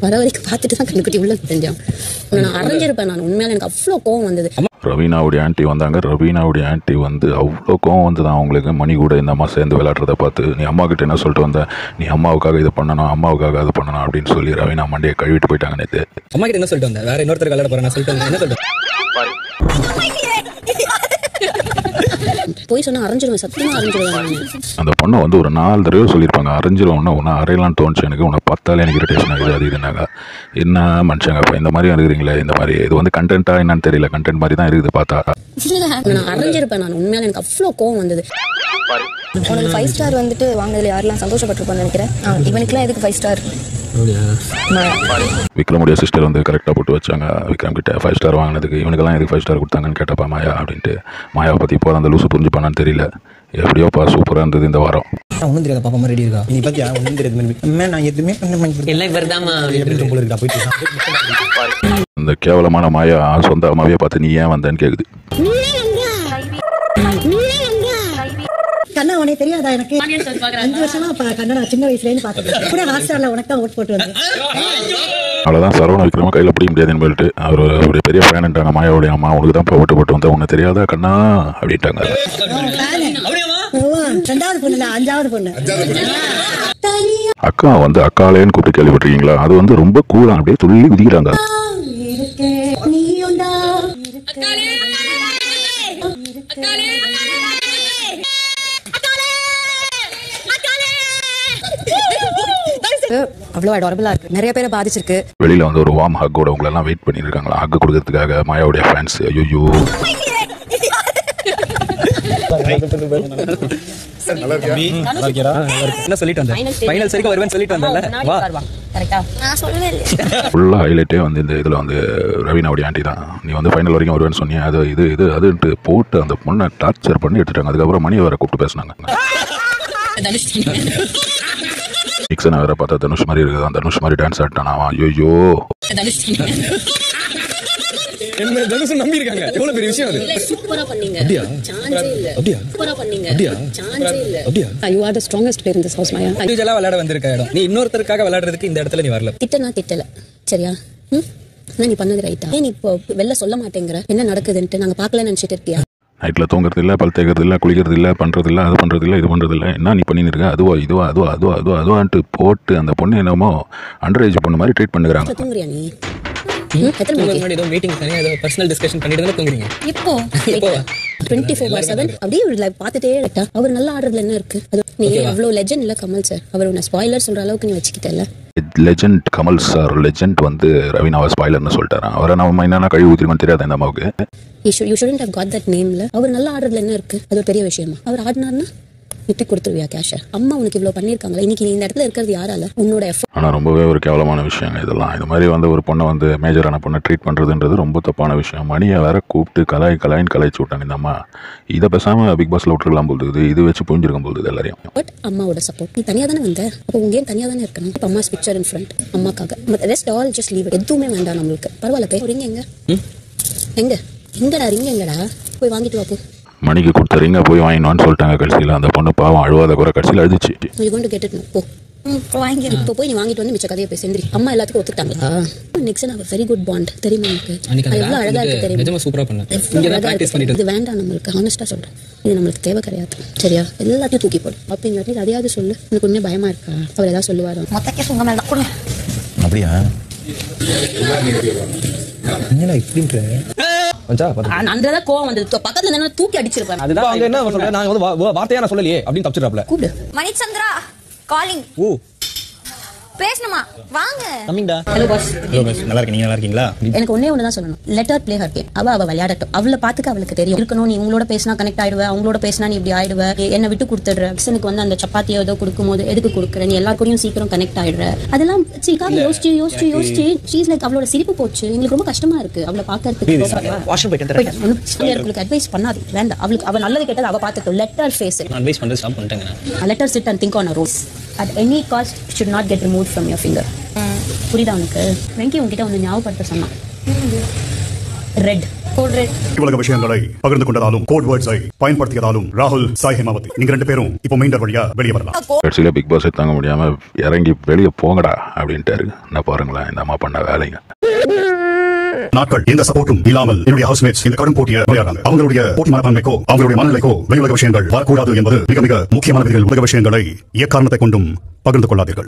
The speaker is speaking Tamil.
வர வரைக்கும் பார்த்துட்டு தான் கண்ணுக்குட்டி உள்ள தெரிஞ்சோம். நான் அரைஞ்சிருப்பேன். நான் உண்மையில எனக்கு அவ்வளோ கோவம் வந்தது. ரவீனாவுடைய ஆண்டி வந்தாங்க. ரவீனாவுடைய ஆண்டி வந்து அவ்வளோ கோவம் வந்து தான் அவங்களுக்கு மணி கூட இந்த அம்மா சேர்ந்து விளையாடுறத பார்த்து, நீ அம்மா கிட்ட என்ன சொல்லிட்டு வந்த, நீ அம்மாவுக்காக இதை பண்ணணும், அம்மாவுக்காக அதை பண்ணணும் அப்படின்னு சொல்லி ரவீனா மண்டியை கழுவிட்டு போயிட்டாங்க. நேற்று அம்மா கிட்ட என்ன சொல்லிட்டு வந்தேன், வேற இன்னொருத்தர் விளையாட போறேன் சொல்லிட்டு என்ன சொல்லிட்டு போய் சொன்னா அரைஞ்சிருவேன், சத்தியமா அரைஞ்சிருவேன். அந்த பொண்ணை வந்து ஒரு 4 தடவை சொல்லியிருப்பாங்க அரைஞ்சிருவோம்னா உன்னை அரையலான்னு தோணுச்சு எனக்கு, உன்னை பார்த்தாலே எனக்கு இரிட்டேஷன் ஆகுது அது இதுனாங்க. என்ன மனுஷங்க இப்போ இந்த மாதிரி இருக்கிறீங்களே, இந்த மாதிரி இது வந்து கண்டென்ட்டா என்னன்னு தெரியல, கண்டென்ட் மாதிரி தான் இருக்குது பார்த்தா. நான் அரைஞ்சிருப்பேன். நான் உண்மையில எனக்கு அவ்வளோ கோவம் வந்தது. உனக்கு 5 ஸ்டார் வந்துட்டு வாங்கினதுல யாரெல்லாம் சந்தோஷப்பட்டிருப்பான்னு நினைக்கிறேன். இவனுக்குலாம் எதுக்கு 5 ஸ்டார்? விக்ரமுடைய சிஸ்டர் வந்து கரெக்டாக போட்டு வச்சாங்க விக்ரம் கிட்ட 5 ஸ்டார் வாங்கினதுக்கு. இவனுக்கெல்லாம் எதுக்கு 5 ஸ்டார் கொடுத்தாங்கன்னு கேட்டப்பா மாயா அப்படின்ட்டு. மாயாவை பற்றி இப்போ அந்த லூசு புரிஞ்சுப்பானான்னு தெரியல. எப்படியோப்பா சூப்பராக இருந்தது இந்த வாரம். ஒன்றும் தெரியாத பாப்பா ரெடி இருக்கா நீ பத்தியா ஒன்றும் தெரியாது நான் எதுவுமே இந்த கேவலமான மாயா சொந்த அம்மாவையே பார்த்து நீ ஏன் வந்தேன்னு கேட்குது. கண்ணா உனக்கு தெரியாதா? எனக்கு 5 வருஷமா கண்ணா சின்ன வயசுலேருந்து பார்த்துட்டு கூட ஹாஸ்டல்ல உனக்கு தான் ஓட் போட்டு வந்தேன். அவ்வளோதான் சரவண விக்ரம கையில் பிடிக்க முடியாதுன்னு சொல்லிட்டு அவருடைய பெரிய ஃபேன்ட்டாங்க மாயாவுடைய அம்மா. உனக்கு தான் இப்போ ஓட்டு போட்டு வந்தேன், உனக்கு தெரியாதா கண்ணா அப்படின்ட்டாங்க. 2வது பொண்ணு 5வது பொண்ணு அக்கா வந்து அக்காலேன்னு கூப்பிட்டு கேள்விப்பட்டிருக்கீங்களா? அது வந்து ரொம்ப கூலா அப்படியே துள்ளி குதிக்கிறாங்க. அவ்வளோ அடாரபிளா இருக்கு. நிறைய பேரை பாதிச்சிருக்கு. வெளியில வந்து ஒரு வார்ம் ஹக்கோட உங்களை எல்லாம் வெயிட் பண்ணிருக்காங்களா ஹக் கொடுக்கறதுக்காக மாயாவுடைய ஃபேன்ஸ். ஐயோ என்ன சொல்லிட்டு வந்தேன், ஃபைனல்ஸ் வரைக்கும் வருவேன்னு சொல்லிட்டு வந்தேன்ல. வா கரெக்டா நான் சொல்லவே இல்லை. ஃபுல்லா ஹைலைட்டே வந்து இந்த இதுல வந்து ரவீனாவுடைய ஆண்டி தான். நீ வந்து ஃபைனல் வரைக்கும் வருவேன்னு சொன்னியா, அது இது அதுன்ட்டு போட்டு அந்த பொண்ணை டார்ச்சர் பண்ணி எடுத்துட்டாங்க. அதுக்கப்புறம் மணியை வேற கூப்பிட்டு பேசினாங்க. நிக்சனை வேற பார்த்தா தனுஷ் மாதிரி இருக்குது. அந்த தனுஷ் மாதிரி டான்ஸ் ஆட்டானா? ஐயோ தனுஷ் நம்பி இருக்காங்க. எவ்வளவு பெரிய விஷயம் அது. சூப்பரா பண்ணீங்க. அப்படியா? சான்ஸே இல்ல. அப்படியா? சூப்பரா பண்ணீங்க. அப்படியா? சான்ஸே இல்ல. அப்படியா? You are the strongest player in this house, Maya. இண்டிவிஜுவலா விளையாட வந்திருக்க இடம். நீ இன்னொருத்தருக்காக விளையாடுறதுக்கு இந்த இடத்துல நீ வரல. திட்டல சரியா? நீ பண்ணது ரைட்டா? நீ இப்போ வெளில சொல்ல மாட்டேங்கிற என்ன நடக்குதுன்ட்டு. நாங்க பார்க்கலன்னு நினைச்சிட்டு இருக்கியா? நைட்டில் தூங்குறது இல்லை, பல் தேய்க்கிறது இல்லை, குளிக்கிறது இல்லை, பண்ணுறது இல்லை, அது பண்ணுறது இல்லை, இது பண்ணுறது இல்லை. என்ன நீ பண்ணின்னு இருக்க? அதுவான்ட்டு போட்டு அந்த பொண்ணு என்னமோ அண்டர் ஏஜ் பொண்ணு மாதிரி ட்ரீட் பண்ணுறாங்க. தூங்குறியா நீ? ஏதோ மீட்டிங் தனியா ஏதோ பர்சனல் டிஸ்கஷன் பண்ணிட்டு தான் தூங்குறீங்க. இப்போ 24/7 அப்படியே பார்த்துட்டே இருக்கா. அவர் நல்லா ஆடுறதுல என்ன இருக்கு? அது நீ அவ்வளோ லெஜெண்ட் இல்ல கமல் சார். அவர் உன்னை ஸ்பாயிலர் சொல்ற அளவுக்கு நீ வச்சுக்கிட்டல. லெஜெண்ட் கமல் சார் லெஜெண்ட் வந்து ரவீனாவை ஸ்பாயிலர்னு சொல்லிட்டாரான். அவரை நம்ம என்னென்ன கழுவி ஊற்றிருக்கோம் தெரியாத இந்த அம்மாவுக்கு. You shouldn't have got that name. அவர் நல்லா ஆடுறதுல என்ன இருக்கு? அது ஒரு பெரிய விஷயமா? அவர் ஆடினார்னா விட்டு கொடுத்துருவியா கேஷ? அம்மா உனக்கு இவ்வளோ பண்ணியிருக்காங்களா? இன்னைக்கு நீ இந்த இடத்துல இருக்கிறது யாரால? உன்னோட எஃபர்ட். ஆனால் ரொம்பவே ஒரு கேவலமான விஷயம் இதெல்லாம். இது மாதிரி வந்து ஒரு பொண்ணை வந்து மேஜரான பொண்ணை ட்ரீட் பண்ணுறதுன்றது ரொம்ப தப்பான விஷயம். மணியை வேற கூப்பிட்டு கலாயின்னு கலாய்ச்சி விட்டாங்க இந்த அம்மா. இதை பேசாமல் பிக் பாஸ்ல விட்டுருக்கலாம் போகுது. இது வச்சு புரிஞ்சிருக்கும் போகுது எல்லாரையும். பட் அம்மாவோட சப்போர்ட். நீ தனியாக தானே வந்த, அப்போ உங்கேயும் தனியாக தானே இருக்கணும். இப்போ அம்மா பிக்சர் இன் ஃப்ரண்ட் அம்மாக்காக. But rest all just leave. எதுவுமே வேண்டாம் நம்மளுக்கு. பரவாயில்ல. கை ரிங் எங்கடா ரிங் எங்கடா? போய் வாங்கிட்டு வா போ. மணிக்கு கொடுத்த ரிங்கை போய் வாங்கினோன்னு சொல்லிட்டாங்க கடைசியில். அந்த பொண்ணு பாவம் அழுவாத குறை கடைசியில் அழுதுச்சு. போ இப்போ போய் நீ வாங்கிட்டு வந்து மிச்ச கதையை போய் செந்திரி. அம்மா எல்லாத்துக்கும் ஒத்துக்கிட்டாங்களா? நெக்ஸ்ட் நான் வெரி குட் பாண்ட் தெரியுமா எனக்கு? எவ்வளோ அழகா இருக்கு தெரியுமா? சூப்பரா பண்ணேன். இது வேண்டாம் நம்மளுக்கு. ஹானஸ்டா சொல்றேன், இது நம்மளுக்கு தேவை கிடையாது சரியா? எல்லாத்தையும் தூக்கி போடு. அப்படிங்கிறது அதையாவது சொல்லு. எனக்கு உண்மையே பயமா இருக்கா? அவர் ஏதாவது சொல்லுவாரு? மொத்த கேஸ் உங்க மேல கூட. அப்படியா? என்னடா இப்படின்ற அந்ததா கோவம் வந்து பக்கத்துல என்ன தூக்கி அடிச்சிருப்பாங்க. அதுதான் அவங்க என்ன சொல்றாங்க, நான் வந்து வார்த்தையா நான் சொல்லலையே அப்படின்னு தப்பிச்சிராப்ல. கூப்பிடு. மணிச்சந்திரா காலிங். ஓ பேசணுமா? வாங்க. கமிங்டா. Hello boss. Hello boss. நல்லா இருக்கீங்க? நல்லா இருக்கீங்களா? எனக்கு ஒண்ணே ஒண்ணுதான் சொல்லணும். Let her play her game. அவ விளையாடட்டும். அவளை பாத்துக்க அவளுக்கு தெரியும் இருக்கணும். நீ உங்களோட பேசினா கனெக்ட் ஆயிடுவ, அவங்களோட பேசினா நீ இப்படி ஆயிடுவ. என்ன விட்டு கொடுத்துடுற. கிச்சனுக்கு வந்து அந்த சப்பாத்தியோ ஏதோ கொடுக்கும்போது எதுக்கு கொடுக்குற? நீ எல்லா கூடயும் சீக்கிரம் கனெக்ட் ஆயிடுற. அதெல்லாம் யோசிச்சு ஷீஸ் லைக் அவளோட சிரிப்பு போச்சு. எங்களுக்கு ரொம்ப கஷ்டமா இருக்கு அவளை பாக்கிறதுக்கு. உங்களுக்கு அட்வைஸ் பண்ணாது. வேண்டாம். அவளுக்கு அவ நல்லது கேட்டது அவ பாத்துட்டு. Let her face it. Advice பண்றது ஸ்டாப் பண்ணிட்டேங்க. Let her sit and think on a rose. At any cost should not get removed from your finger. புரியுதா உனக்கு? வெங்கி உங்ககிட்ட ஒன்று ஞாபகப்படுத்த சொன்னான். Red code red. உலக விஷயங்களை பகிர்ந்து கொண்டதாலும் கோட் வேர்ட்ஸை பயன்படுத்தியதாலும் ராகுல் சாய் ஹேமாவதி நீங்க 2 பேரும் இப்போ மெயின் டோர் வழியா வெளியே வரலாம். கடைசியில் பிக் பாஸே தாங்க முடியாம இறங்கி வெளியே போங்கடா அப்படின்ட்டாரு. என்ன பாருங்களேன் இந்த அம்மா பண்ண வேலைங்க. நாட்கள் எந்த சப்போர்ட்டும் இல்லாமல் என்னுடைய ஹவுஸ்மேட்ஸ் இந்த கடும் போட்டியை விளையாடுறாங்க. அவங்களுடைய போட்டி மனப்பான்மைக்கோ அவங்களுடைய மனநிலைக்கோ வெளி உலக விஷயங்கள் வரக்கூடாது என்பது மிக மிக முக்கியமான விதிகள். உலக விஷயங்களை எக்காரணத்தை கொண்டும் பகிர்ந்து கொள்ளாதீர்கள்.